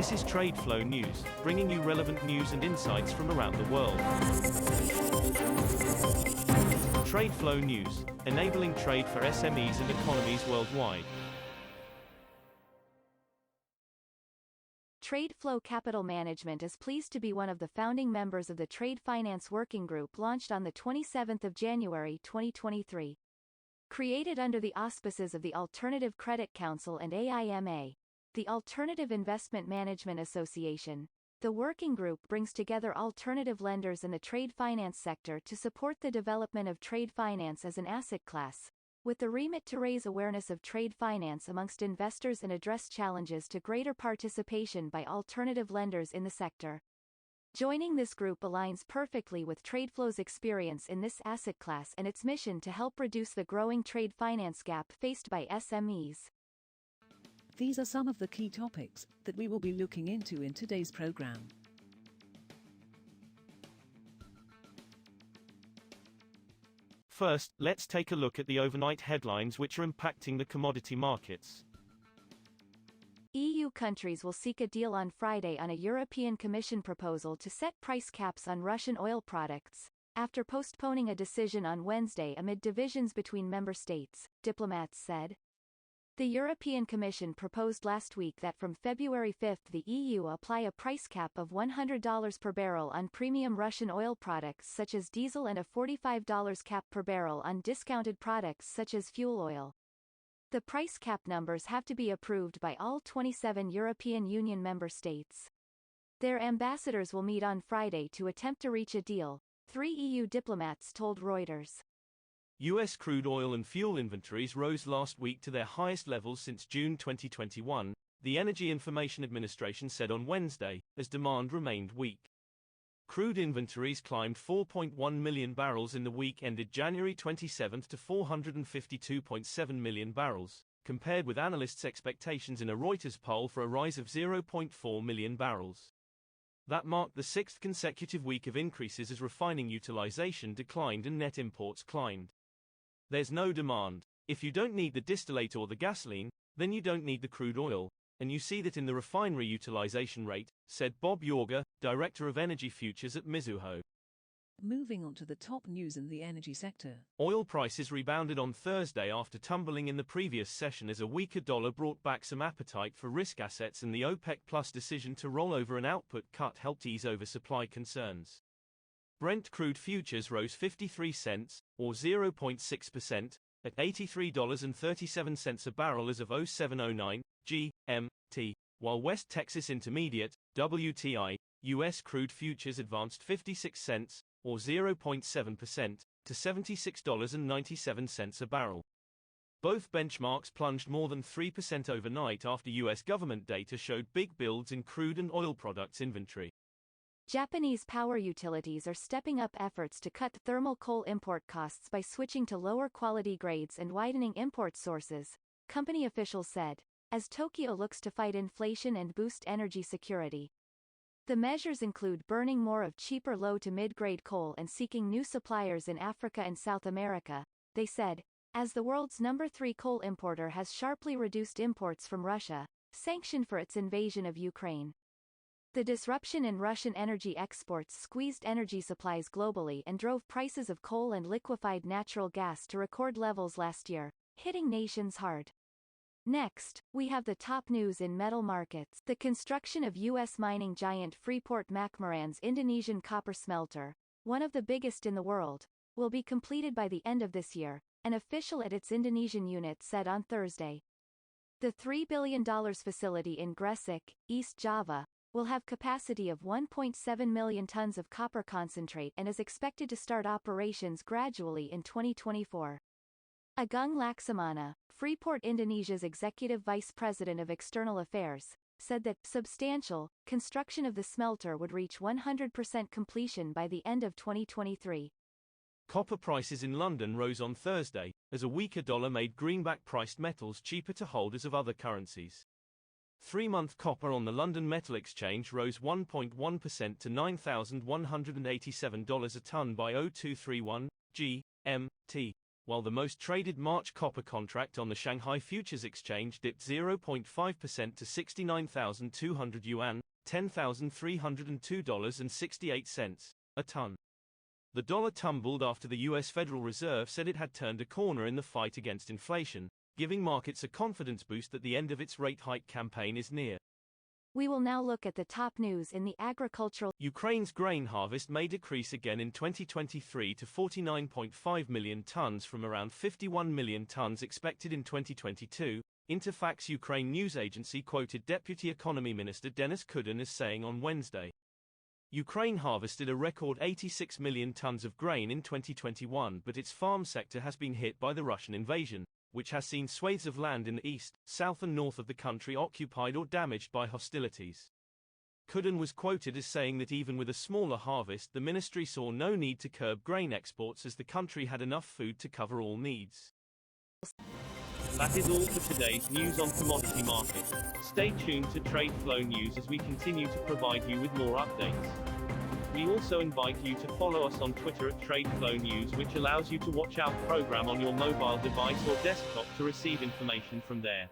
This is TradeFlow News, bringing you relevant news and insights from around the world. TradeFlow News, enabling trade for SMEs and economies worldwide. TradeFlow Capital Management is pleased to be one of the founding members of the Trade Finance Working Group launched on the 27th of January 2023. Created under the auspices of the Alternative Credit Council and AIMA, the Alternative Investment Management Association, the working group brings together alternative lenders in the trade finance sector to support the development of trade finance as an asset class, with the remit to raise awareness of trade finance amongst investors and address challenges to greater participation by alternative lenders in the sector. Joining this group aligns perfectly with TradeFlow's experience in this asset class and its mission to help reduce the growing trade finance gap faced by SMEs. These are some of the key topics that we will be looking into in today's program. First, let's take a look at the overnight headlines which are impacting the commodity markets. EU countries will seek a deal on Friday on a European Commission proposal to set price caps on Russian oil products, after postponing a decision on Wednesday amid divisions between member states, diplomats said. The European Commission proposed last week that from February 5 the EU apply a price cap of $100 per barrel on premium Russian oil products such as diesel and a $45 cap per barrel on discounted products such as fuel oil. The price cap numbers have to be approved by all 27 European Union member states. Their ambassadors will meet on Friday to attempt to reach a deal, 3 EU diplomats told Reuters. U.S. crude oil and fuel inventories rose last week to their highest levels since June 2021, the Energy Information Administration said on Wednesday, as demand remained weak. Crude inventories climbed 4.1 million barrels in the week ended January 27 to 452.7 million barrels, compared with analysts' expectations in a Reuters poll for a rise of 0.4 million barrels. That marked the sixth consecutive week of increases as refining utilization declined and net imports climbed. There's no demand. If you don't need the distillate or the gasoline, then you don't need the crude oil, and you see that in the refinery utilization rate, said Bob Yorga, Director of Energy Futures at Mizuho. Moving on to the top news in the energy sector. Oil prices rebounded on Thursday after tumbling in the previous session as a weaker dollar brought back some appetite for risk assets and the OPEC Plus decision to roll over an output cut helped ease oversupply concerns. Brent crude futures rose 53 cents, or 0.6%, at $83.37 a barrel as of 0709 GMT, while West Texas Intermediate, WTI, U.S. crude futures advanced 56 cents, or 0.7%, to $76.97 a barrel. Both benchmarks plunged more than 3% overnight after U.S. government data showed big builds in crude and oil products inventory. Japanese power utilities are stepping up efforts to cut thermal coal import costs by switching to lower quality grades and widening import sources, company officials said, as Tokyo looks to fight inflation and boost energy security. The measures include burning more of cheaper low to mid-grade coal and seeking new suppliers in Africa and South America, they said, as the world's number 3 coal importer has sharply reduced imports from Russia, sanctioned for its invasion of Ukraine. The disruption in Russian energy exports squeezed energy supplies globally and drove prices of coal and liquefied natural gas to record levels last year, hitting nations hard. Next, we have the top news in metal markets. The construction of U.S. mining giant Freeport McMoran's Indonesian copper smelter, one of the biggest in the world, will be completed by the end of this year, an official at its Indonesian unit said on Thursday. The $3 billion facility in Gresik, East Java, will have capacity of 1.7 million tons of copper concentrate and is expected to start operations gradually in 2024. Agung Laksamana, Freeport Indonesia's Executive Vice President of External Affairs, said that substantial construction of the smelter would reach 100% completion by the end of 2023. Copper prices in London rose on Thursday, as a weaker dollar made greenback-priced metals cheaper to hold as of other currencies. 3-month copper on the London Metal Exchange rose 1.1% to $9,187 a ton by 0231 GMT, while the most traded March copper contract on the Shanghai Futures Exchange dipped 0.5% to 69,200 yuan, $10,302.68 a ton. The dollar tumbled after the U.S. Federal Reserve said it had turned a corner in the fight against inflation, giving markets a confidence boost that the end of its rate hike campaign is near. We will now look at the top news in the agricultural. Ukraine's grain harvest may decrease again in 2023 to 49.5 million tons from around 51 million tons expected in 2022, Interfax Ukraine news agency quoted Deputy Economy Minister Denis Kudin as saying on Wednesday. Ukraine harvested a record 86 million tons of grain in 2021, but its farm sector has been hit by the Russian invasion, which has seen swathes of land in the east, south and north of the country occupied or damaged by hostilities. Kudin was quoted as saying that even with a smaller harvest, the ministry saw no need to curb grain exports as the country had enough food to cover all needs. That is all for today's news on commodity markets. Stay tuned to TradeFlow News as we continue to provide you with more updates. We also invite you to follow us on Twitter at TradeFlow News, which allows you to watch our program on your mobile device or desktop to receive information from there.